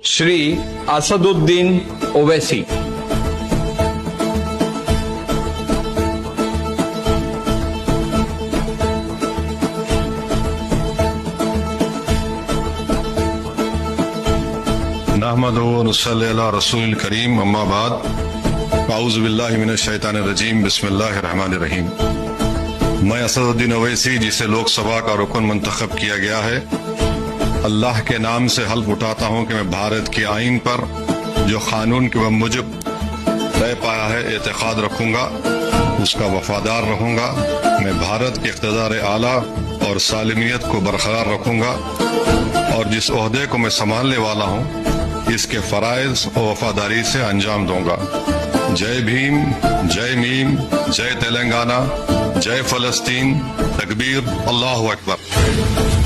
श्री असदुद्दीन ओवैसी। नहमदुहु व नुसल्ली अला रसूलिल करीम, अम्मा बाद, अऊज़ु बिल्लाहि मिनश शैतानिर रजीम, बिस्मिल्लाहिर रहमानिर रहीम। मैं असदुद्दीन ओवैसी, जिसे लोकसभा का रुकन मंतखब किया गया है, अल्लाह के नाम से हल्फ उठाता हूँ कि मैं भारत के आईन पर जो कानून के मुजब तय पाया है एतकाद रखूंगा, उसका वफादार रहूंगा। मैं भारत के इक़्तिदार आला और सालिमियत को बरकरार रखूंगा और जिस ओहदे को मैं संभालने वाला हूँ इसके फ़राइज़ और वफादारी से अंजाम दूंगा। जय भीम, जय मीम, जय तेलंगाना, जय फ़लस्तीन, तकबीर, अल्लाहु अकबर।